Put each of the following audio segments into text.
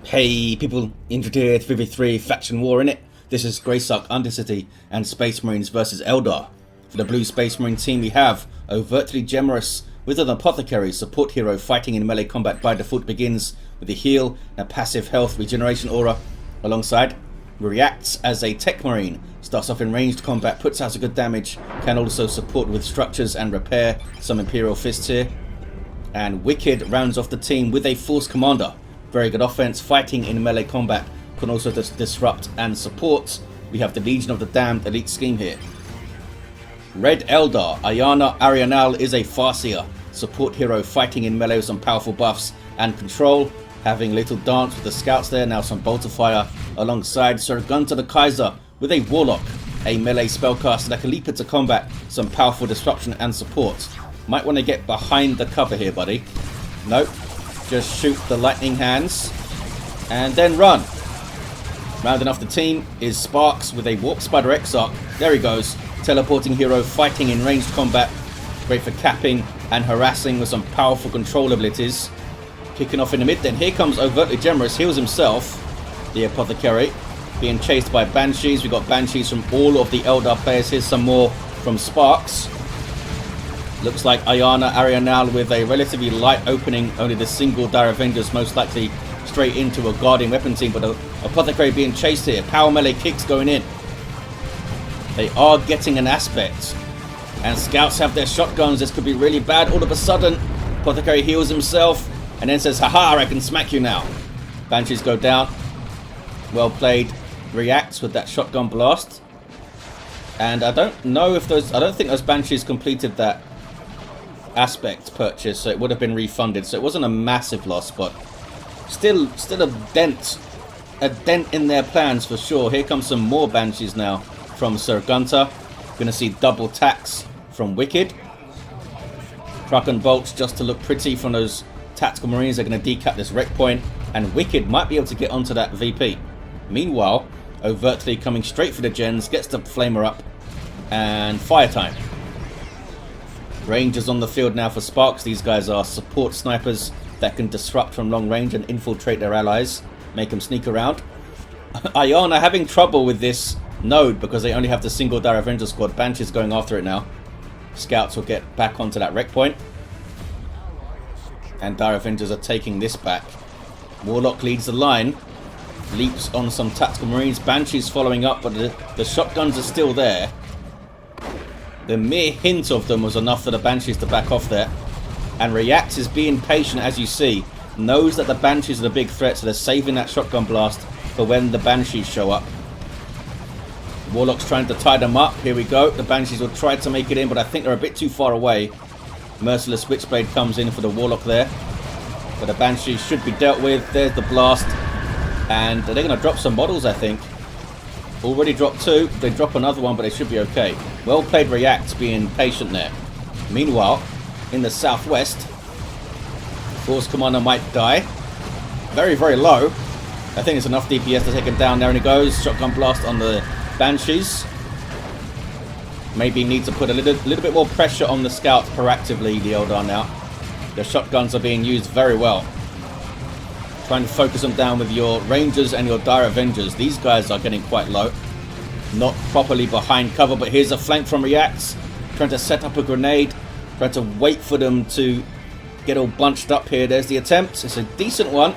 Hey people, Infiltrated 3v3 faction war in it. This is Greysuck, Undercity and Space Marines versus Eldar. For the blue Space Marine team we have Overtly Gemerous with an Apothecary, support hero fighting in melee combat by default, begins with a heal and a passive health regeneration aura. Alongside, reacts as a Techmarine, starts off in ranged combat, puts out a good damage, can also support with structures and repair some Imperial Fists here. And Wikkyd rounds off the team with a Force Commander. Very good offense, fighting in melee combat, can also disrupt and support. We have the Legion of the Damned elite scheme here. Red Eldar, Iyanna Arienal is a Farseer, support hero fighting in melee with some powerful buffs and control. Having a little dance with the scouts there, now some bolter fire. Alongside Sir Gunter the Kaiser with a Warlock, a melee spellcaster that can leap into combat, some powerful disruption and support. Might want to get behind the cover here, buddy. Nope. Just shoot the lightning hands and then run. Rounding off the team is Sparks with a Warp Spider Exarch. There he goes. Teleporting hero fighting in ranged combat. Great for capping and harassing with some powerful control abilities. Kicking off in the mid then. Here comes Overtly Gemerous. Heals himself. The Apothecary. Being chased by Banshees. We got Banshees from all of the Eldar players. Here's some more from Sparks. Looks like Iyanna Arienal with a relatively light opening, only the single Dire Avengers most likely straight into a Guardian weapon team, but Apothecary being chased here. Power melee kicks going in. They are getting an aspect. And scouts have their shotguns. This could be really bad. All of a sudden, Apothecary heals himself and then says, haha, I can smack you now. Banshees go down. Well played. Reacts with that shotgun blast. And I don't know if those, I don't think those Banshees completed that aspect purchase, so it would have been refunded, so it wasn't a massive loss, but still a dent in their plans for sure. Here comes some more Banshees now from Sir Gunter. Gonna see double tax from Wikkyd. Truck and bolts just to look pretty from those tactical marines. They're gonna decap this wreck point, and Wikkyd might be able to get onto that VP. Meanwhile, Overtly coming straight for the gens, gets the flamer up, and fire time. Rangers on the field now for Sparks. These guys are support snipers that can disrupt from long range and infiltrate their allies, make them sneak around. Iyanna having trouble with this node because they only have the single Dire Avenger squad. Banshees going after it now. Scouts will get back onto that wreck point. And Dire Avengers are taking this back. Warlock leads the line. Leaps on some tactical marines. Banshees following up, but the shotguns are still there. The mere hint of them was enough for the Banshees to back off there. And Reacts is being patient, as you see. Knows that the Banshees are the big threat, so they're saving that shotgun blast for when the Banshees show up. Warlock's trying to tie them up. Here we go. The Banshees will try to make it in, but I think they're a bit too far away. Merciless Switchblade comes in for the Warlock there. But the Banshees should be dealt with. There's the blast. And they're going to drop some models, I think. Already dropped two. They drop another one, but they should be okay. Well played Reacts being patient there. Meanwhile, in the southwest, Force Commander might die. Very, very low. I think it's enough DPS to take him down. There he goes. Shotgun blast on the Banshees. Maybe need to put a little bit more pressure on the scouts proactively, the Eldar now. The shotguns are being used very well. Trying to focus them down with your Rangers and your Dire Avengers. These guys are getting quite low. Not properly behind cover, but here's a flank from Reacts. Trying to set up a grenade. Trying to wait for them to get all bunched up here. There's the attempt. It's a decent one.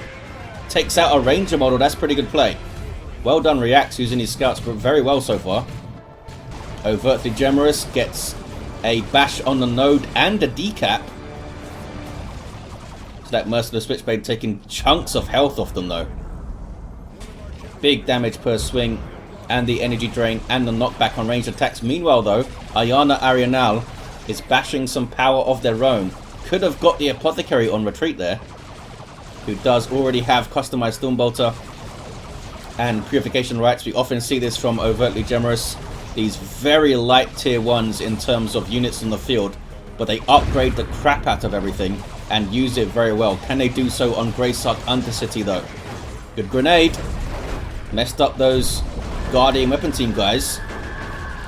Takes out a Ranger model. That's pretty good play. Well done Reacts using his scouts very well so far. Overtly Gemerous gets a bash on the node and a decap. That Merciless Switchblade taking chunks of health off them though. Big damage per swing, and the energy drain and the knockback on ranged attacks. Meanwhile though, Iyanna Arienal is bashing some power of their own. Could have got the Apothecary on retreat there, who does already have customized Stormbolter and Purification Rites. We often see this from Overtly Gemerous. These very light tier 1s in terms of units on the field, but they upgrade the crap out of everything and use it very well. Can they do so on Greysuck Undercity though? Good grenade. Messed up those Guardian weapon team guys.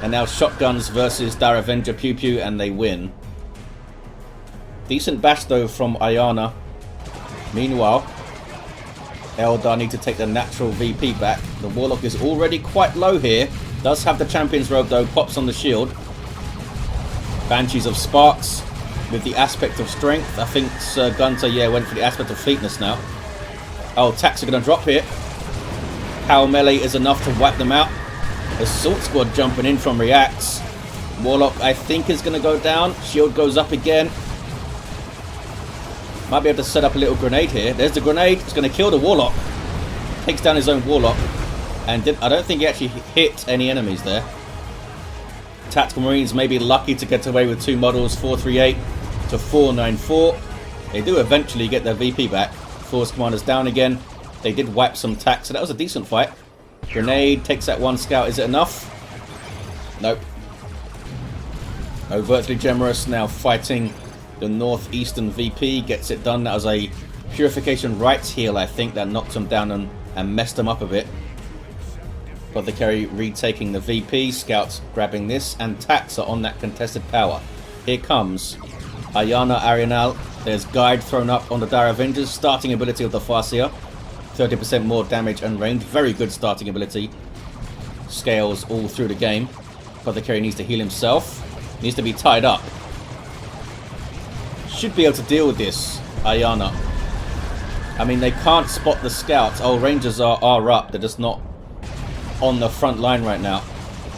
And now shotguns versus Dire Avenger Pew Pew, and they win. Decent bash though from Iyanna. Meanwhile, Eldar need to take the natural VP back. The Warlock is already quite low here. Does have the Champion's Robe though, pops on the shield. Banshees of Sparks with the aspect of strength. I think Sir Gunter, yeah, went for the aspect of fleetness now. Oh, attacks are going to drop here. Power melee is enough to wipe them out. Assault Squad jumping in from reacts. Warlock, I think, is going to go down. Shield goes up again. Might be able to set up a little grenade here. There's the grenade. It's going to kill the Warlock. Takes down his own Warlock. And I don't think he actually hit any enemies there. Tactical Marines may be lucky to get away with 2 models, 438 to 494. They do eventually get their VP back. Force Commanders down again. They did wipe some tack, so that was a decent fight. Grenade takes that 1 scout. Is it enough? Nope. Overtly Gemerous now fighting the northeastern VP. Gets it done. That was a Purification Rights heal, I think, that knocked him down and messed him up a bit. Apothecary retaking the VP. Scouts grabbing this. And tacks are on that contested power. Here comes Iyanna, Arienal. There's Guide thrown up on the Dire Avengers. Starting ability of the Farseer. 30% more damage and range. Very good starting ability. Scales all through the game. Apothecary needs to heal himself. Needs to be tied up. Should be able to deal with this, Iyanna. I mean, they can't spot the scouts. Oh, Rangers are up. They're just not on the front line right now.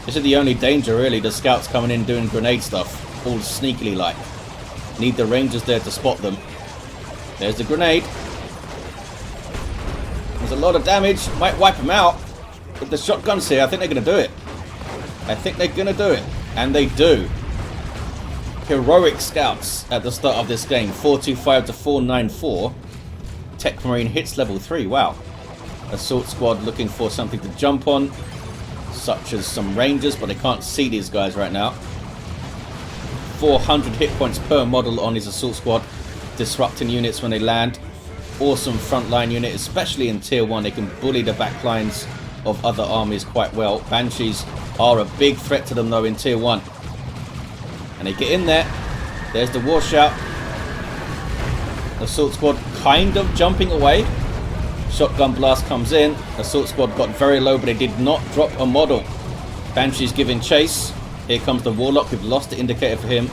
This is the only danger, really. The scouts coming in doing grenade stuff. All sneakily like. Need the Rangers there to spot them. There's the grenade. There's a lot of damage. Might wipe them out. With the shotguns here, I think they're going to do it. I think they're going to do it. And they do. Heroic scouts at the start of this game. 425 to 494. Techmarine hits level 3. Wow. Assault Squad looking for something to jump on. Such as some Rangers, but they can't see these guys right now. 400 hit points per model on his Assault Squad. Disrupting units when they land. Awesome frontline unit, especially in tier 1. They can bully the backlines of other armies quite well. Banshees are a big threat to them though in tier 1. And they get in there. There's the war shout. Assault Squad kind of jumping away. Shotgun blast comes in. Assault Squad got very low, but they did not drop a model. Banshees giving chase. Here comes the Warlock. We've lost the indicator for him,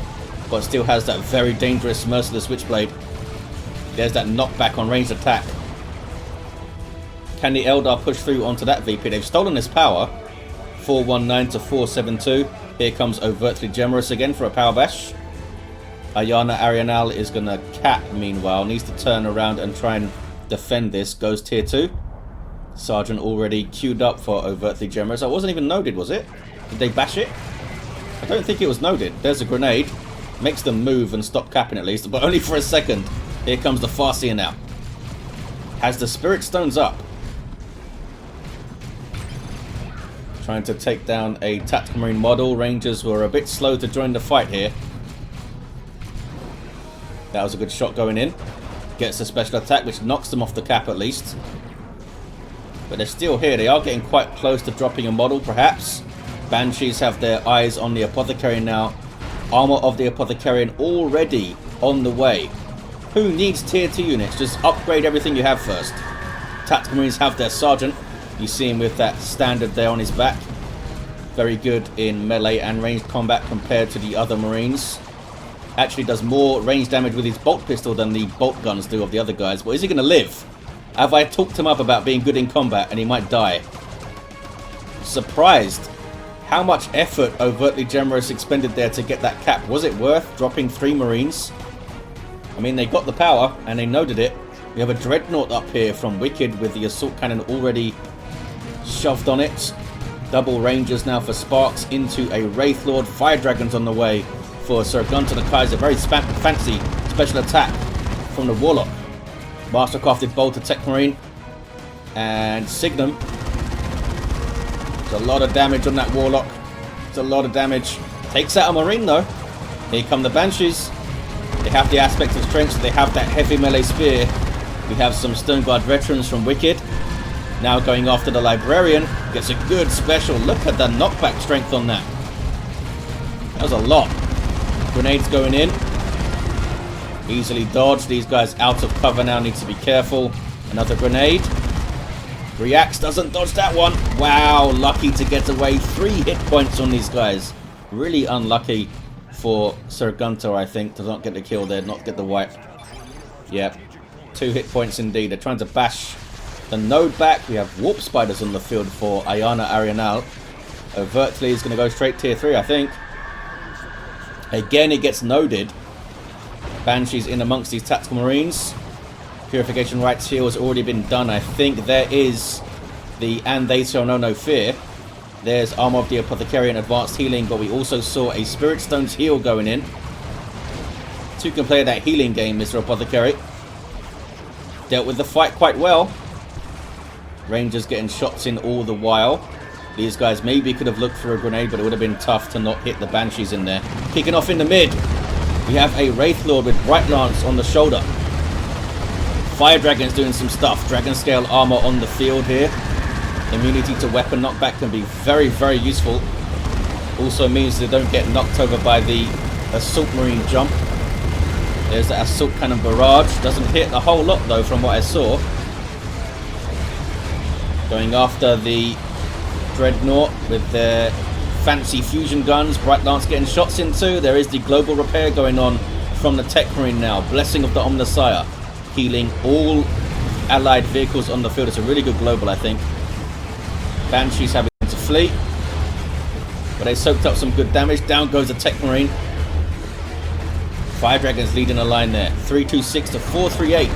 but still has that very dangerous Merciless Switchblade. There's that knockback on ranged attack. Can the Eldar push through onto that VP? They've stolen his power. 419 to 472. Here comes Overtly Gemerous again for a power bash. Iyanna Arienal is going to cap, meanwhile. Needs to turn around and try and defend this. Goes tier 2. Sergeant already queued up for Overtly Gemerous. I wasn't even noted, was it? Did they bash it? I don't think it was noted. There's a grenade. Makes them move and stop capping at least, but only for a second. Here comes the Farseer now. Has the Spirit Stones up. Trying to take down a Tactical Marine model. Rangers were a bit slow to join the fight here. That was a good shot going in. Gets a special attack, which knocks them off the cap at least. But they're still here. They are getting quite close to dropping a model, perhaps. Banshees have their eyes on the Apothecary now. Armor of the Apothecarian already on the way. Who needs tier 2 units? Just upgrade everything you have first. Tactical Marines have their Sergeant. You see him with that standard there on his back. Very good in melee and ranged combat compared to the other Marines. Actually does more range damage with his bolt pistol than the bolt guns do of the other guys. But is he going to live? Have I talked him up about being good in combat and he might die? Surprised how much effort Overtly Gemerous expended there to get that cap. Was it worth dropping 3 Marines? I mean, they got the power and they noted it. We have a Dreadnought up here from Wikkyd with the Assault Cannon already shoved on it. Double Rangers now for Sparks into a Wraith Lord. Fire Dragons on the way for Sir Gunter the Kaiser. Very fancy special attack from the Warlock. Mastercrafted Bolt to Techmarine. And Signum. There's a lot of damage on that Warlock. It's a lot of damage. Takes out a Marine though. Here come the Banshees. They have the aspect of strength, so they have that heavy melee spear. We have some Stone Guard veterans from Wikkyd. Now going after the Librarian. Gets a good special. Look at the knockback strength on that. That was a lot. Grenades going in. Easily dodged. These guys out of cover now. Need to be careful. Another grenade. Reacts, doesn't dodge that one. Wow, lucky to get away. 3 hit points on these guys. Really unlucky for Sir Gunter, I think, to not get the kill there, not get the wipe. Yep, 2 hit points indeed. They're trying to bash the node back. We have warp spiders on the field for Iyanna Arienal. Overtly is going to go straight tier 3, I think. Again, it gets noded. Banshees in amongst these tactical marines. Purification rites heal has already been done. I think there is the and they shall know no fear. There's Armor of the Apothecary and advanced healing, but we also saw a Spirit Stone's heal going in. 2 can play that healing game, Mr. Apothecary. Dealt with the fight quite well. Rangers getting shots in all the while. These guys maybe could have looked for a grenade, but it would have been tough to not hit the Banshees in there. Kicking off in the mid. We have a Wraith Lord with Bright Lance on the shoulder. Fire Dragon's doing some stuff. Dragon Scale armor on the field here. Immunity to weapon knockback can be very, very useful. Also means they don't get knocked over by the Assault Marine jump. There's the Assault Cannon barrage. Doesn't hit a whole lot though from what I saw. Going after the Dreadnought with their fancy fusion guns. Bright Lance getting shots into. There is the global repair going on from the Techmarine now. Blessing of the Omnissiah. Healing all allied vehicles on the field. It's a really good global, I think. Banshees having to flee. But they soaked up some good damage. Down goes the Techmarine. Fire Dragons leading a line there. 326 to 438.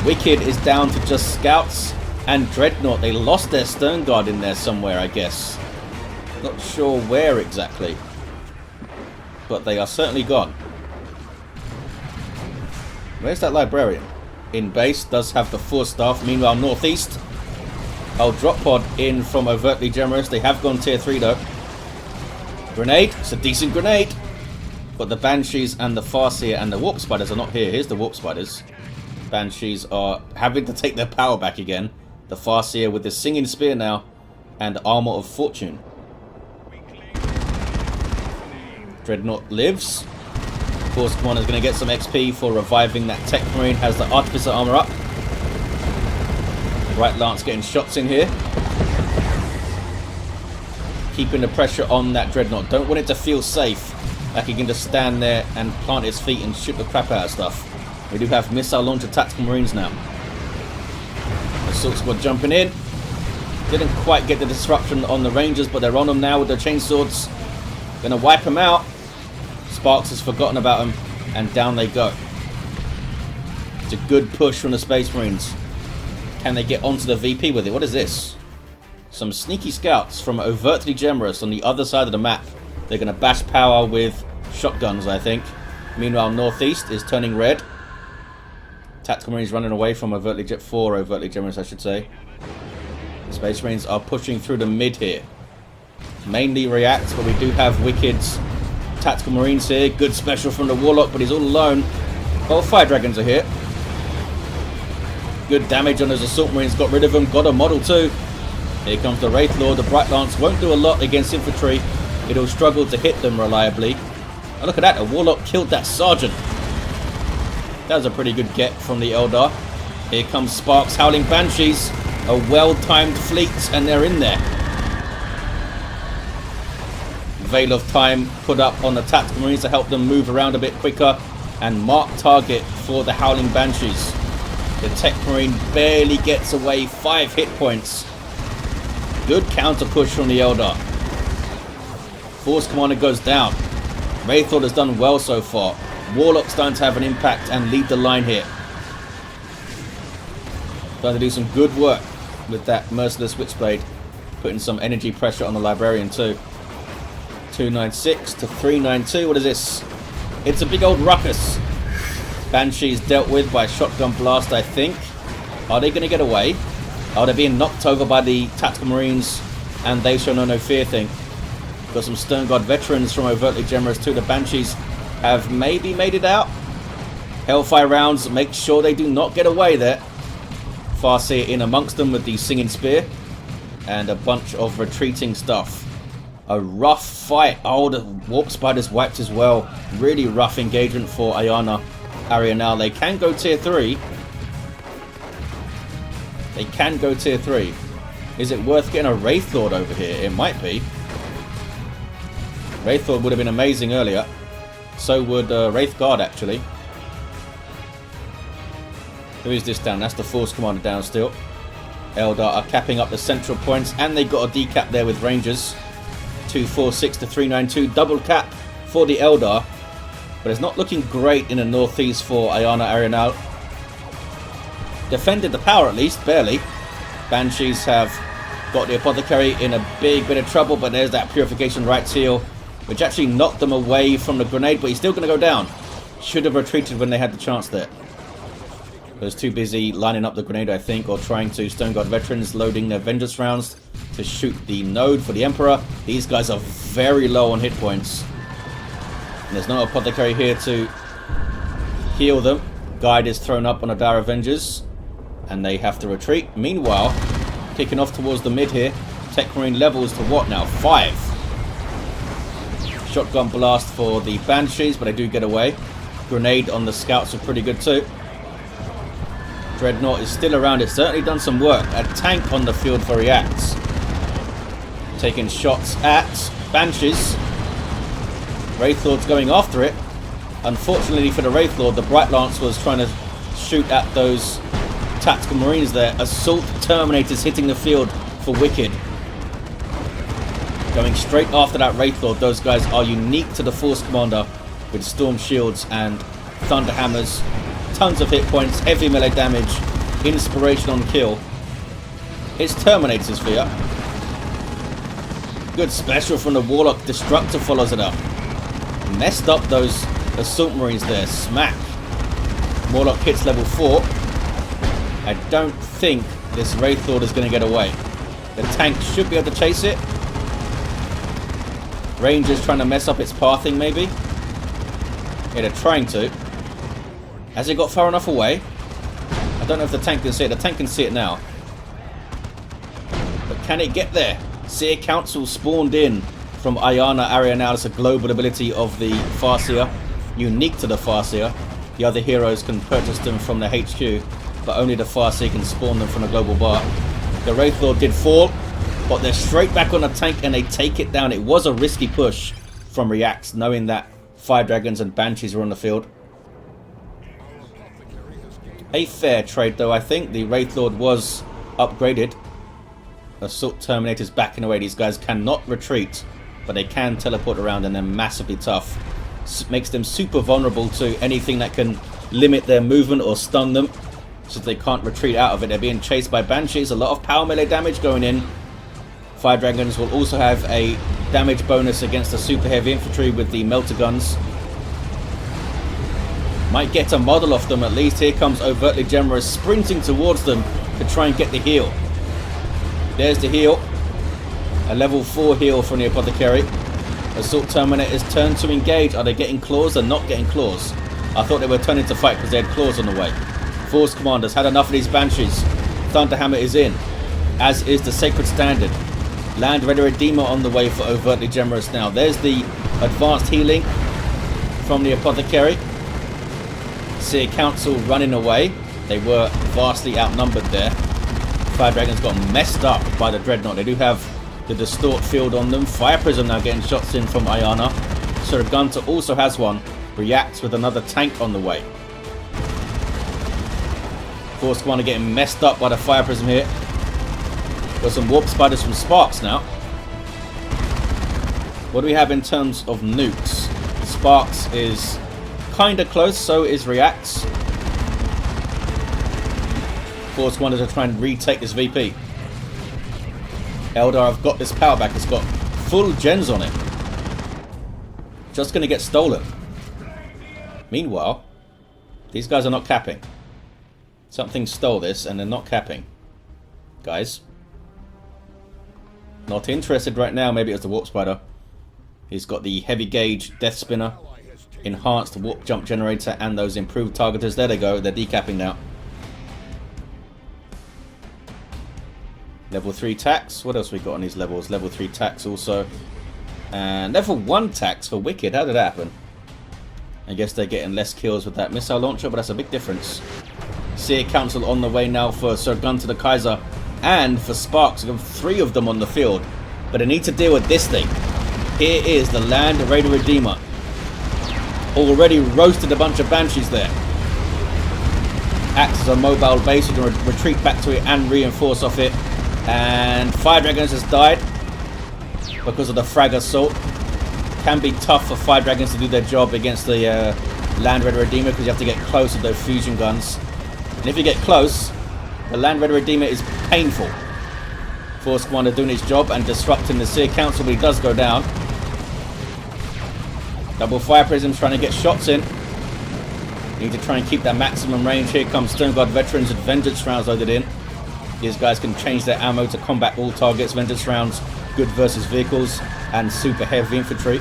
Wikkyd is down to just scouts and Dreadnought. They lost their Stern Guard in there somewhere, I guess. Not sure where exactly. But they are certainly gone. Where's that Librarian? In base, does have the 4 staff. Meanwhile, northeast. Oh, drop pod in from Overtly Gemerous. They have gone tier 3 though. Grenade. It's a decent grenade. But the Banshees and the Farseer and the Warp Spiders are not here. Here's the Warp Spiders. Banshees are having to take their power back again. The Farseer with the Singing Spear now. And Armor of Fortune. Dreadnought lives. Force Commander is going to get some XP for reviving that Techmarine. Has the Artificer armor up. Bright Lance getting shots in here. Keeping the pressure on that Dreadnought. Don't want it to feel safe. Like he can just stand there and plant his feet and shoot the crap out of stuff. We do have missile launcher tactical marines now. Assault Squad jumping in. Didn't quite get the disruption on the Rangers, but they're on them now with their chainswords. Gonna wipe them out. Sparks has forgotten about them, and down they go. It's a good push from the Space Marines. Can they get onto the VP with it? What is this? Some sneaky scouts from Overtly Gemerous on the other side of the map. They're going to bash power with shotguns, I think. Meanwhile, northeast is turning red. Tactical Marines running away from Overtly Gemerous, I should say. The Space Marines are pushing through the mid here. Mainly reacts, but we do have Wikkyd's Tactical Marines here. Good special from the Warlock, but he's all alone. Well, Fire Dragons are here. Good damage on those Assault Marines. Got rid of them. Got a model too. Here comes the Wraith Lord. The Bright Lance won't do a lot against infantry. It'll struggle to hit them reliably. Oh, look at that. A Warlock killed that Sergeant. That was a pretty good get from the Eldar. Here comes Sparks howling Banshees. A well-timed fleet, and they're in there. Veil of Time put up on the Tactical Marines to help them move around a bit quicker. And mark target for the Howling Banshees. The Techmarine barely gets away. 5 hit points. Good counter push from the Eldar. Force Commander goes down. Wraith Lord has done well so far. Warlock's starting to have an impact and lead the line here. Starting to do some good work with that Merciless Witchblade. Putting some energy pressure on the Librarian too. 296 to 392. What is this? It's a big old ruckus. Banshees dealt with by shotgun blast, I think. Are they going to get away? Are they being knocked over by the Tactical Marines and they shall know no fear thing? Got some Stern Guard veterans from Overtly Gemerous too. The Banshees have maybe made it out. Hellfire rounds, make sure they do not get away there. Farseer in amongst them with the Singing Spear. And a bunch of retreating stuff. A rough fight. Oh, the Warp Spiders wiped as well. Really rough engagement for Iyanna Arienal. They can go tier 3. They can go tier 3. Is it worth getting a Wraith Lord over here? It might be. Wraith Lord would have been amazing earlier. So would Wraith Guard, actually. Who is this down? That's the Force Commander down still. Eldar are capping up the central points, and they got a decap there with Rangers. 246 to 392. Double cap for the Eldar. But it's not looking great in the northeast for Iyanna Arienal. Defended the power at least, barely. Banshees have got the Apothecary in a big bit of trouble, but there's that Purification Rites heal, which actually knocked them away from the grenade, but he's still going to go down. Should have retreated when they had the chance there. Was too busy lining up the grenade, I think, or trying to Stone Guard veterans loading their Vengeance rounds to shoot the node for the Emperor. These guys are very low on hit points. And there's no Apothecary here to heal them. Guide is thrown up on a Dire Avengers, and they have to retreat. Meanwhile, kicking off towards the mid here. Techmarine levels to what now? 5. Shotgun blast for the Banshees, but they do get away. Grenade on the Scouts are pretty good too. Dreadnought is still around. It's certainly done some work. A tank on the field for reacts. Taking shots at Banshees. Wraith Lord's going after it. Unfortunately for the Wraith Lord, the Bright Lance was trying to shoot at those tactical marines there. Assault Terminators hitting the field for wikkyd. Going straight after that Wraith Lord. Those guys are unique to the Force Commander with Storm Shields and Thunder Hammers. Tons of hit points, heavy melee damage, inspiration on kill. It's Terminators for ya. Good special from the Warlock. Destructor follows it up. Messed up those Assault Marines there. Smack. Warlock hits level 4. I don't think this Wraith Lord is going to get away. The tank should be able to chase it. Rangers trying to mess up its pathing, maybe. Yeah, they're trying to. Has it got far enough away? I don't know if the tank can see it. The tank can see it now. But can it get there? Seer Council spawned in from Iyanna Arienal. It's a global ability of the Farseer. Unique to the Farseer. The other heroes can purchase them from the HQ, but only the Farseer can spawn them from a global bar. The Wraith Lord did fall, but they're straight back on the tank and they take it down. It was a risky push from Reacts, knowing that Fire Dragons and Banshees were on the field. A fair trade though, I think. The Wraith Lord was upgraded. Assault Terminators backing away. These guys cannot retreat, but they can teleport around and they're massively tough. Makes them super vulnerable to anything that can limit their movement or stun them, since they can't retreat out of it. They're being chased by Banshees. A lot of power melee damage going in. Fire Dragons will also have a damage bonus against the super heavy infantry with the melter guns. Might get a model off them at least. Here comes Overtly Gemerous sprinting towards them to try and get the heal. There's the heal. A level 4 heal from the Apothecary. Assault Terminators turn to engage. Are they getting claws? They're not getting claws. I thought they were turning to fight because they had claws on the way. Force Commanders had enough of these Banshees. Thunderhammer is in, as is the Sacred Standard. Land Ready Redeemer on the way for Overtly Gemerous now. There's the advanced healing from the Apothecary. Seer Council running away. They were vastly outnumbered there. Fire Dragons got messed up by the Dreadnought. They do have the Distort field on them. Fire Prism now getting shots in from Iyanna. Sir Gunter also has one. Reacts with another tank on the way. Force Commander getting messed up by the Fire Prism here. Got some Warp Spiders from Sparks now. What do we have in terms of nukes? Sparks is kind of close, so is Reacts. Force Commanders are trying to retake this VP. Eldar have got this power back. It's got full gens on it. Just going to get stolen. Meanwhile, these guys are not capping. Something stole this and they're not capping. Guys. Not interested right now. Maybe it's the Warp Spider. He's got the heavy gauge Death Spinner, enhanced warp jump generator, and those improved targeters. There they go. They're decapping now. Level 3 tax. What else we got on these levels? Level 3 tax also. And level 1 tax for wikkyd. How did that happen? I guess they're getting less kills with that missile launcher, but that's a big difference. Seer Council on the way now for Sir Gunter the Kaiser and for Sparks. We have 3 of them on the field, but they need to deal with this thing. Here is the Land Raider Redeemer. Already roasted a bunch of Banshees there. Acts as a mobile base. You can retreat back to it and reinforce off it. And Fire Dragons has died because of the Frag Assault. Can be tough for Fire Dragons to do their job against the Land Raider Redeemer because you have to get close with those fusion guns. And if you get close, the Land Raider Redeemer is painful. Force Commander doing his job and disrupting the Seer Council, but he does go down. Double Fire Prisms trying to get shots in. Need to try and keep that maximum range. Here comes Stone Guard Veterans with Vengeance rounds loaded in. These guys can change their ammo to combat all targets. Vengeance rounds, good versus vehicles, and super heavy infantry.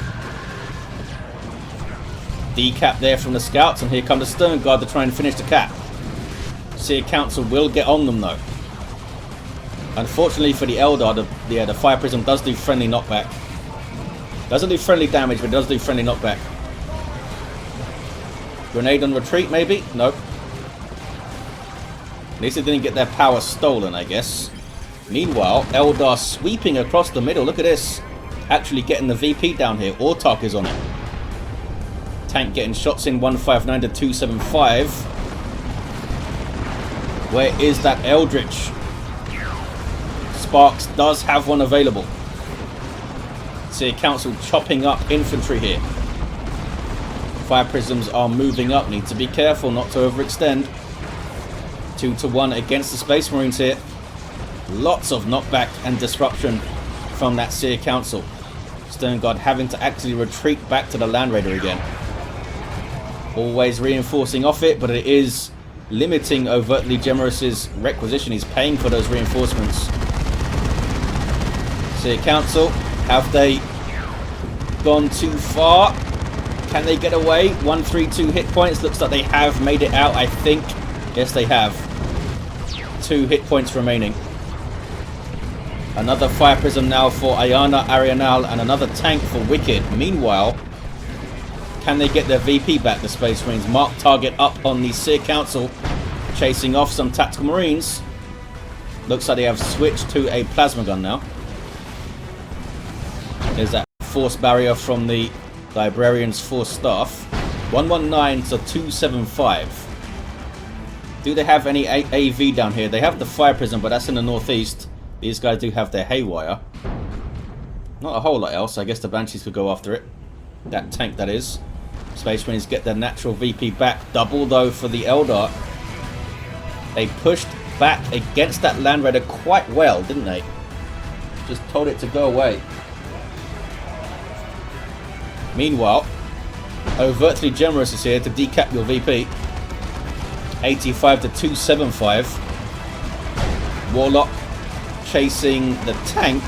Decap there from the scouts, and here come the Stone Guard to try and finish the cap. Seer Council will get on them though. Unfortunately for the Eldar, the Fire Prism does do friendly knockback. Doesn't do friendly damage, but it does do friendly knockback. Grenade on retreat, maybe? Nope. At least they didn't get their power stolen, I guess. Meanwhile, Eldar sweeping across the middle. Look at this. Actually getting the VP down here. Autark is on it. Tank getting shots in 159 to 275. Where is that Eldritch? Sparks does have one available. See Council chopping up infantry here. Fire Prisms are moving up. Need to be careful not to overextend. 2-1 against the Space Marines here. Lots of knockback and disruption from that Seer Council. Stone Guard having to actually retreat back to the Land Raider again. Always reinforcing off it, but it is limiting overtly Gemerous' requisition. He's paying for those reinforcements. Seer Council, have they gone too far? Can they get away? 132 hit points. Looks like they have made it out, I think. Yes, they have. 2 hit points remaining. Another Fire Prism now for Iyanna, Arienal, and another tank for wikkyd. Meanwhile, can they get their VP back, the Space Marines? Mark target up on the Seer Council, chasing off some Tactical Marines. Looks like they have switched to a Plasma Gun now. There's that Force Barrier from the Librarian's Force Staff. 119 to 275. Do they have any AV down here? They have the Fire Prism, but that's in the northeast. These guys do have their Haywire. Not a whole lot else. I guess the Banshees could go after it. That tank, that is. Space Marines get their natural VP back. Double, though, for the Eldar. They pushed back against that Land Raider quite well, didn't they? Just told it to go away. Meanwhile, overtly Gemerous is here to decap your VP. 85 to 275. Warlock chasing the tank.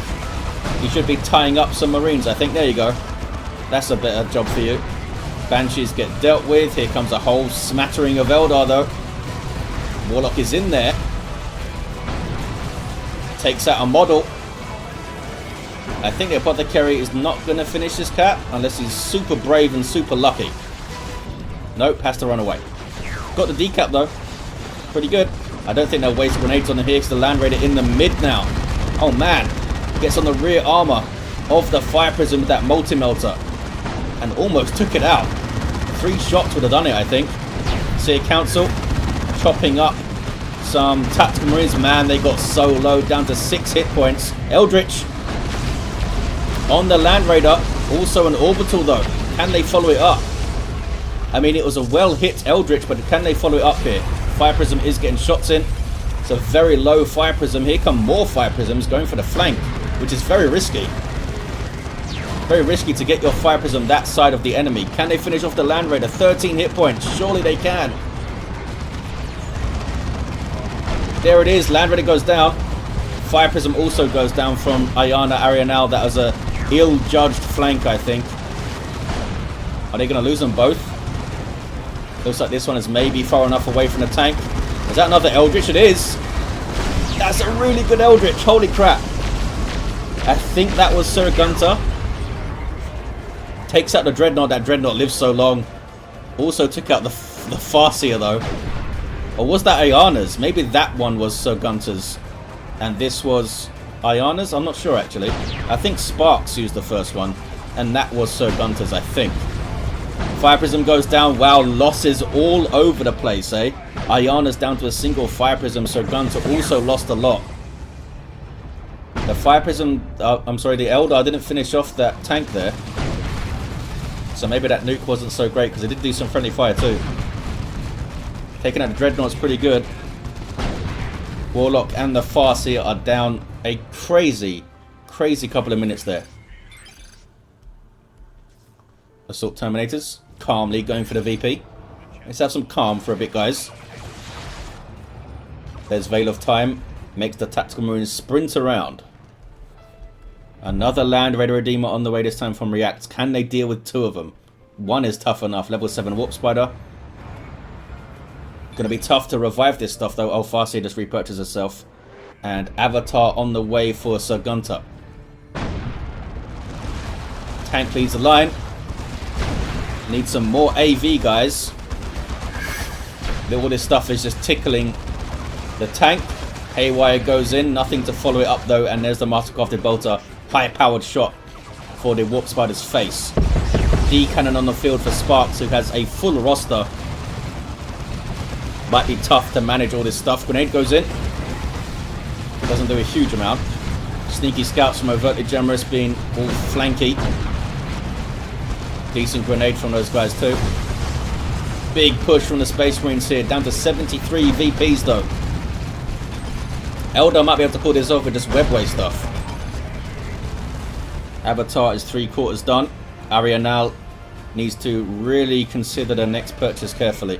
He should be tying up some Marines, I think. There you go. That's a better job for you. Banshees get dealt with. Here comes a whole smattering of Eldar, though. Warlock is in there. Takes out a model. I think the Apothecary is not going to finish this cap unless he's super brave and super lucky. Nope, has to run away. Got the decap though. Pretty good. I don't think they'll waste grenades on him here because the Land Raider in the mid now. Oh man. Gets on the rear armor of the Fire Prism with that multi-melter. And almost took it out. 3 shots would have done it, I think. Seer Council chopping up some Tactical Marines. Man, they got so low, down to 6 hit points. Eldritch on the Land Raider. Also an orbital though. Can they follow it up? I mean, it was a well-hit Eldritch, but can they follow it up here? Fire Prism is getting shots in. It's a very low Fire Prism. Here come more Fire Prisms going for the flank, which is very risky. Very risky to get your Fire Prism that side of the enemy. Can they finish off the Land Raider? 13 hit points. Surely they can. There it is. Land Raider goes down. Fire Prism also goes down from Iyanna, Arienal. That was a ill-judged flank, I think. Are they going to lose them both? Looks like this one is maybe far enough away from the tank. Is that another Eldritch? It is. That's a really good Eldritch. Holy crap. I think that was Sir Gunter. Takes out the Dreadnought. That Dreadnought lives so long. Also took out the Farseer though. Or was that Iyanna's? Maybe that one was Sir Gunter's. And this was Iyanna's? I'm not sure actually. I think Sparks used the first one. And that was Sir Gunter's, I think. Fire Prism goes down. Wow, losses all over the place, eh? Iyanna's down to a single Fire Prism. Sir Gunter also lost a lot. The Fire Prism, I'm sorry, the Eldar didn't finish off that tank there. So maybe that nuke wasn't so great because it did do some friendly fire too. Taking out the Dreadnought's pretty good. Warlock and the Farseer are down a crazy couple of minutes there. Assault Terminators calmly going for the VP. Let's have some calm for a bit, guys. There's Veil of Time. Makes the Tactical Marines sprint around. Another Land Raider Redeemer on the way this time from Reacts. Can they deal with 2 of them? One is tough enough. Level 7 Warp Spider. Gonna be tough to revive this stuff though. Oh, Farseer just repurchased herself. And Avatar on the way for Sir Gunter. Tank leads the line. Need some more AV, guys. All this stuff is just tickling the tank. Haywire goes in. Nothing to follow it up though. And there's the Mastercrafted Bolter. High-powered shot for the Warp Spider's face. D-Cannon on the field for Sparks, who has a full roster. Might be tough to manage all this stuff. Grenade goes in. Doesn't do a huge amount. Sneaky scouts from Overtly Gemerous being all flanky. Decent grenade from those guys too. Big push from the Space Marines here. Down to 73 VPs though. Eldar might be able to pull this off with just webway stuff. Avatar is 3/4 done. Arienal needs to really consider the next purchase carefully.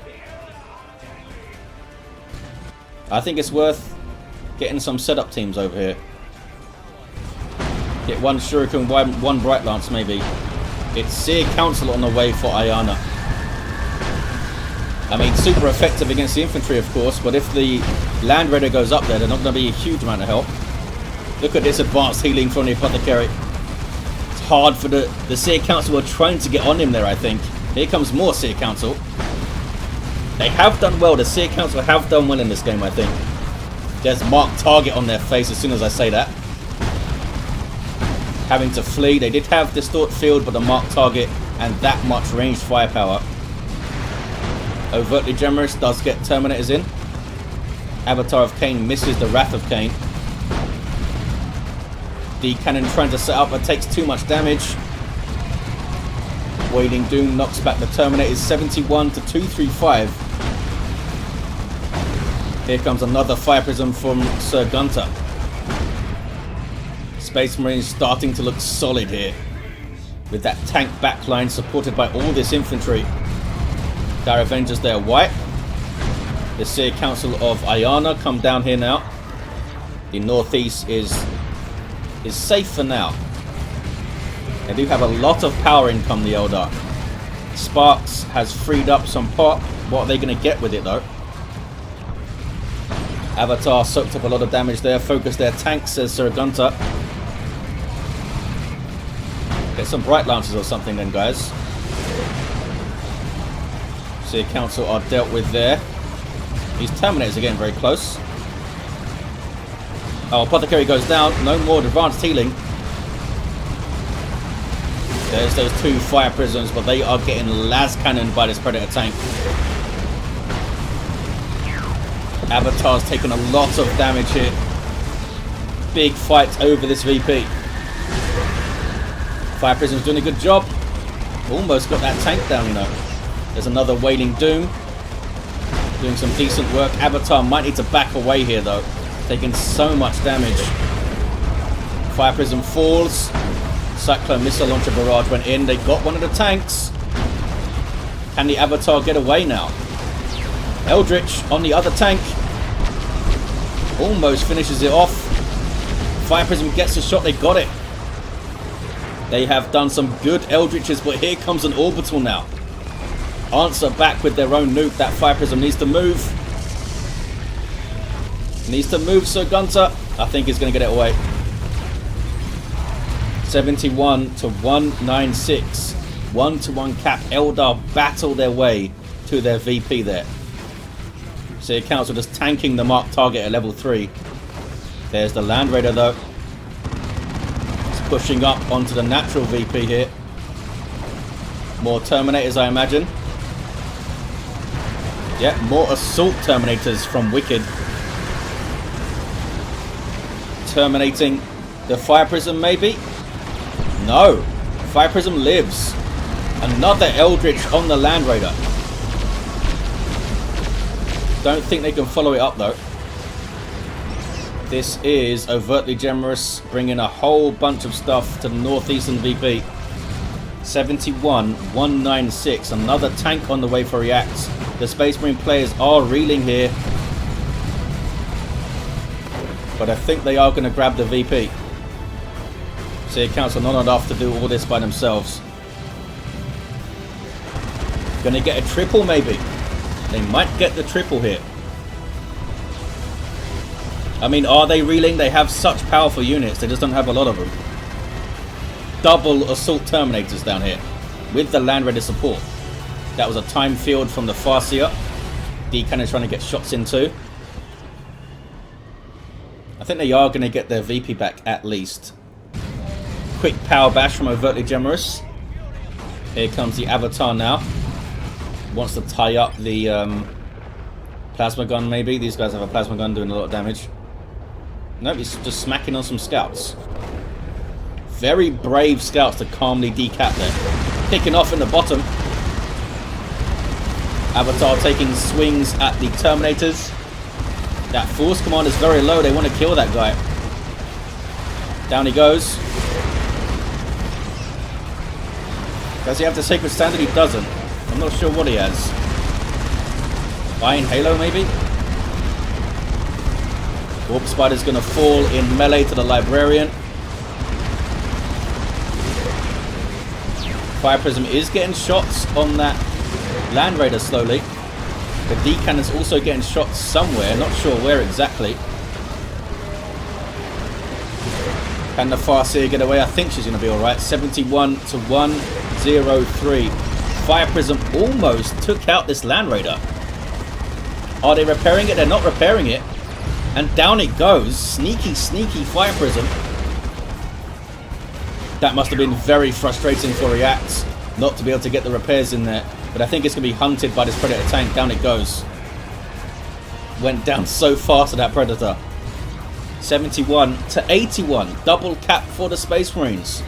I think it's worth getting some setup teams over here. Get one Shuriken, one Bright Lance maybe. It's Seer Council on the way for Iyanna. I mean, super effective against the infantry, of course, but if the Land Raider goes up there, they're not going to be a huge amount of help. Look at this advanced healing from the Apothecary. It's hard for the Seer Council are trying to get on him there, I think. Here comes more Seer Council. They have done well. The Seer Council have done well in this game, I think. There's marked target on their face as soon as I say that. Having to flee. They did have Distort Field, but the marked target and that much ranged firepower. Overtly Gemerous does get Terminators in. Avatar of Cain misses the Wrath of Cain. The cannon trying to set up but takes too much damage. Wailing Doom knocks back the Terminators 71 to 235. Here comes another Fire Prism from Sir Gunter. Space Marines starting to look solid here. With that tank backline supported by all this infantry. Dire Avengers there white. The Seer Council of Iyanna come down here now. The northeast is safe for now. They do have a lot of power income, the Eldar. Sparks has freed up some pot. What are they going to get with it though? Avatar soaked up a lot of damage there. Focus their tanks, says Sir Gunter. Get some Bright Lances or something then, guys. Seer Council are dealt with there. These Terminators are getting very close. Oh, Apothecary goes down. No more advanced healing. There's those 2 Fire Prisms, but they are getting las cannoned by this Predator tank. Avatar's taken a lot of damage here. Big fight over this VP. Fire Prism's doing a good job. Almost got that tank down, you know. There's another Wailing Doom. Doing some decent work. Avatar might need to back away here though. Taking so much damage. Fire Prism falls. Cyclone Missile Launcher Barrage went in. They got one of the tanks. Can the Avatar get away now? Eldritch on the other tank. Almost finishes it off. Fire Prism gets a shot. They got it. They have done some good Eldritches, but here comes an Orbital now. Answer back with their own nuke. That Fire Prism needs to move. Needs to move, Sir Gunter. I think he's going to get it away. 71 to 196. 1-to-1 cap. Eldar battle their way to their VP there. Seer Council just tanking the marked target at level 3. There's the Land Raider though. It's pushing up onto the natural VP here. More Terminators, I imagine. Yeah, more Assault Terminators from Wikkyd. Terminating the Fire Prism, maybe? No. Fire Prism lives. Another Eldritch on the Land Raider. Don't think they can follow it up, though. This is Overtly Gemerous, bringing a whole bunch of stuff to the northeastern VP. 71-196. Another tank on the way for reacts. The Space Marine players are reeling here. But I think they are going to grab the VP. Seer Council not enough to do all this by themselves. Going to get a triple maybe. They might get the triple here. I mean, are they reeling? They have such powerful units. They just don't have a lot of them. Double Assault Terminators down here. With the Land Raider support. That was a time field from the Farseer. D-Cannon's trying to get shots in too. I think they are going to get their VP back at least. Quick power bash from Overtly Gemerous. Here comes the Avatar now. Wants to tie up the plasma gun maybe. These guys have a plasma gun doing a lot of damage. Nope, he's just smacking on some scouts. Very brave scouts to calmly decap there. Picking off in the bottom. Avatar taking swings at the Terminators. That Force Command is very low. They want to kill that guy. Down he goes. Does he have the Sacred Standard? He doesn't. I'm not sure what he has. Iron Halo, maybe? Warp Spider's going to fall in melee to the Librarian. Fire Prism is getting shots on that Land Raider slowly. The D-Cannon's also getting shots somewhere, not sure where exactly. Can the Farseer get away? I think she's going to be alright. 71-103. Fire Prism almost took out this Land Raider. Are they repairing it? They're not repairing it. And down it goes. Sneaky, sneaky Fire Prism. That must have been very frustrating for Reacts not to be able to get the repairs in there. But I think it's going to be hunted by this Predator tank. Down it goes. Went down so fast to that Predator. 71-81. Double cap for the Space Marines.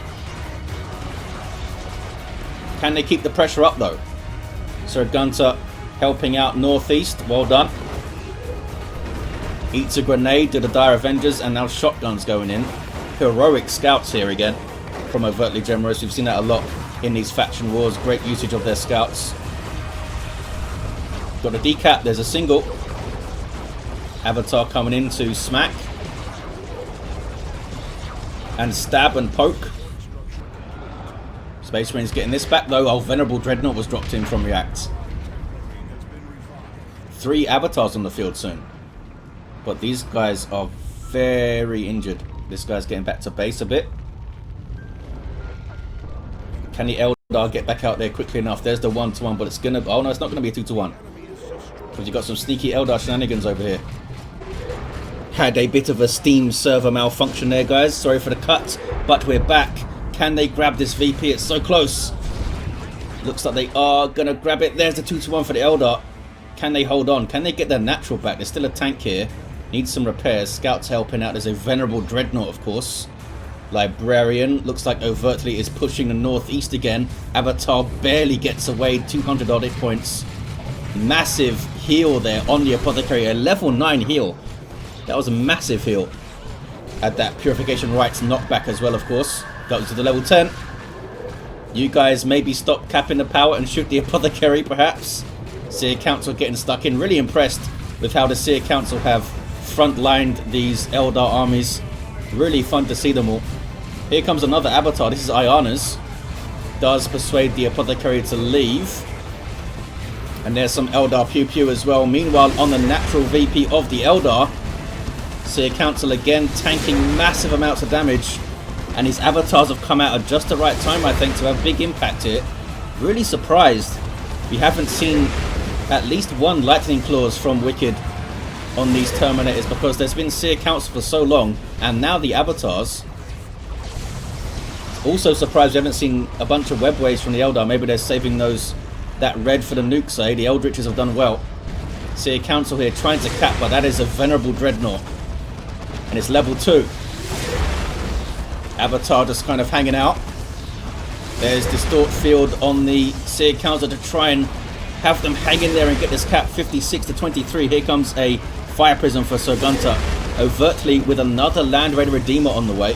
Can they keep the pressure up though? Sir Gunter helping out northeast. Well done. Eats a grenade to the Dire Avengers, and now shotguns going in. Heroic scouts here again from Overtly Gemerous. We've seen that a lot in these faction wars. Great usage of their scouts. Got a decap. There's a single. Avatar coming in to smack. And stab and poke. Space Marines getting this back though. Oh, Venerable Dreadnought was dropped in from React. 3 avatars on the field soon. But these guys are very injured. This guy's getting back to base a bit. Can the Eldar get back out there quickly enough? There's the 1-to-1, but it's gonna... Oh no, it's not gonna be a 2-to-1. Because you've got some sneaky Eldar shenanigans over here. Had a bit of a Steam server malfunction there, guys. Sorry for the cut, but we're back. Can they grab this VP? It's so close. Looks like they are gonna grab it. There's the 2-to-1 for the Eldar. Can they hold on? Can they get their natural back? There's still a tank here. Needs some repairs. Scouts helping out. There's a Venerable Dreadnought, of course. Librarian. Looks like Overtly is pushing the northeast again. Avatar barely gets away. 200 odd hit points. Massive heal there on the Apothecary. A level 9 heal. That was a massive heal. Had that Purification Rites knockback as well, of course. Got to the level 10. You guys maybe stop capping the power and shoot the Apothecary, perhaps. Seer Council getting stuck in. Really impressed with how the Seer Council have front-lined these Eldar armies. Really fun to see them all. Here comes another Avatar. This is Iyanna's. Does persuade the Apothecary to leave. And there's some Eldar Pew Pew as well. Meanwhile, on the natural VP of the Eldar, Seer Council again tanking massive amounts of damage. And his Avatars have come out at just the right time, I think, to have big impact here. Really surprised we haven't seen at least one Lightning Claws from Wikkyd on these Terminators because there's been Seer Council for so long, and now the Avatars. Also surprised we haven't seen a bunch of web waves from the Eldar. Maybe they're saving that red for the nukes, eh? The Eldritches have done well. Seer Council here trying to cap, but that is a Venerable Dreadnought. And it's level 2. Avatar just kind of hanging out. There's Distort Field on the Seer Council to try and have them hang in there and get this cap 56 to 23. Here comes a Fire Prism for Sir Gunter. Overtly with another Land Raider Redeemer on the way.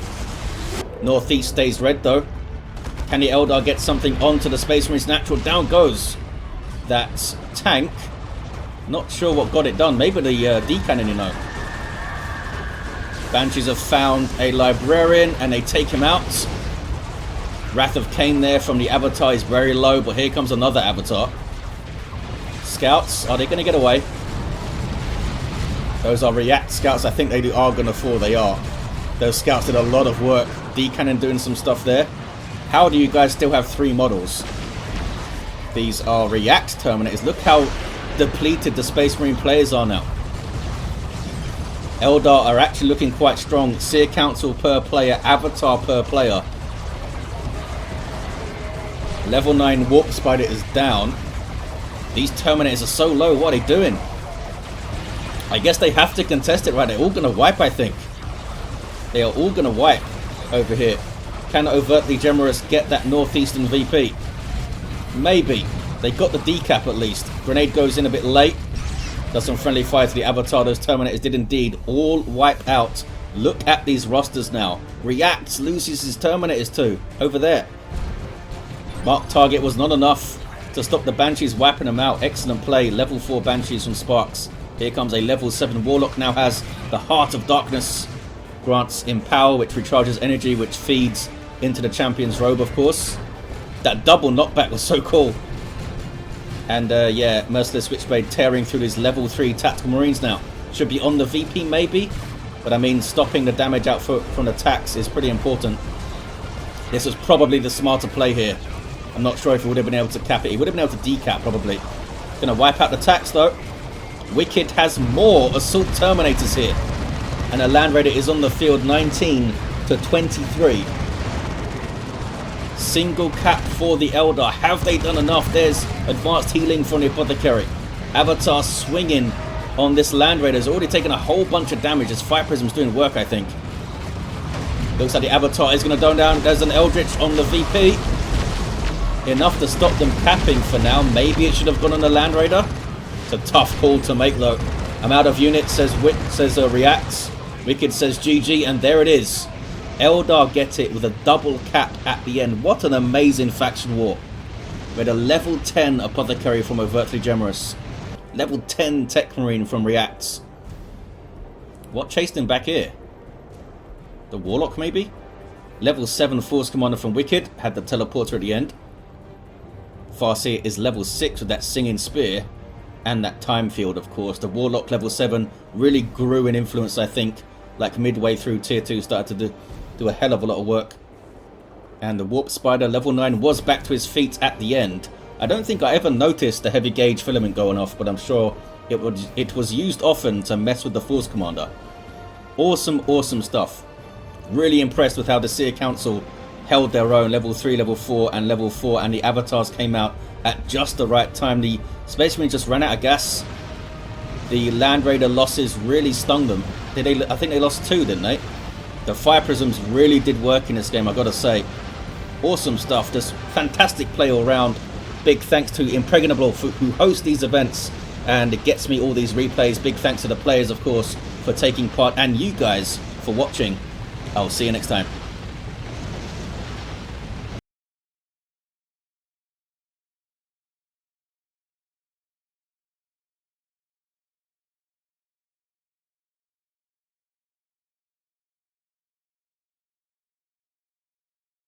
Northeast stays red though. Can the Eldar get something onto the Space Marines natural? Down goes that tank. Not sure what got it done. Maybe the D-cannon, you know. Banshees have found a Librarian and they take him out. Wrath of Cain there from the Avatar is very low, but here comes another Avatar. Scouts, are they going to get away? Those are React Scouts. I think they are going to fall. They are. Those Scouts did a lot of work. D-cannon doing some stuff there. How do you guys still have 3 models? These are React Terminators. Look how depleted the Space Marine players are now. Eldar are actually looking quite strong. Seer Council per player, Avatar per player. Level 9 Warp Spider is down. These Terminators are so low. What are they doing? I guess they have to contest it, right? They're all going to wipe, I think. They are all going to wipe over here. Can Overtly Gemerous get that northeastern VP? Maybe. They got the decap at least. Grenade goes in a bit late. Does some friendly fire to the Avatar. Those Terminators did indeed all wipe out. Look at these rosters now. Reacts, loses his Terminators too. Over there. Mark target was not enough to stop the Banshees wiping them out. Excellent play. Level 4 Banshees from Sparks. Here comes a level 7 Warlock. Now has the Heart of Darkness. Grants Empower, which recharges energy, which feeds into the Champion's Robe, of course. That double knockback was so cool. And yeah, Merciless Switchblade tearing through these level 3 Tactical Marines now. Should be on the VP maybe. But I mean, stopping the damage out from attacks is pretty important. This was probably the smarter play here. I'm not sure if he would have been able to cap it. He would have been able to decap probably. Gonna wipe out the attacks though. Wikkyd has more Assault Terminators here. And a Land Raider is on the field, 19 to 23. Single cap for the Eldar. Have they done enough? There's advanced healing from the Apothecary. Avatar swinging on this Land Raider. Has already taken a whole bunch of damage. This Fire Prism's doing work, I think. Looks like the Avatar is going to go down. There's an Eldritch on the VP. Enough to stop them capping for now. Maybe it should have gone on the Land Raider. It's a tough call to make though. I'm out of units, says Reacts. Wikkyd says GG, and there it is. Eldar get it with a double cap at the end. What an amazing faction war. We had a level 10 Apothecary from Overtly Gemerous. Level 10 Techmarine from Reacts. What chased him back here? The Warlock maybe? Level 7 Force Commander from Wikkyd. Had the teleporter at the end. Farseer is level 6 with that Singing Spear. And that Time Field, of course. The Warlock level 7 really grew in influence, I think. Like midway through Tier 2 started to do a hell of a lot of work. And the Warp Spider level 9 was back to his feet at the end. I don't think I ever noticed the heavy gauge filament going off, but I'm sure it was used often to mess with the Force Commander. Awesome, awesome stuff. Really impressed with how the Seer Council held their own. Level 3, level 4 and level 4, and the Avatars came out at just the right time. The Space Marines just ran out of gas. The Land Raider losses really stung them. I think they lost 2, didn't they? The Fire Prisms really did work in this game, I gotta say. Awesome stuff. Just fantastic play all round. Big thanks to Impregnable who host these events, and it gets me all these replays. Big thanks to the players, of course, for taking part, and you guys for watching. I'll see you next time.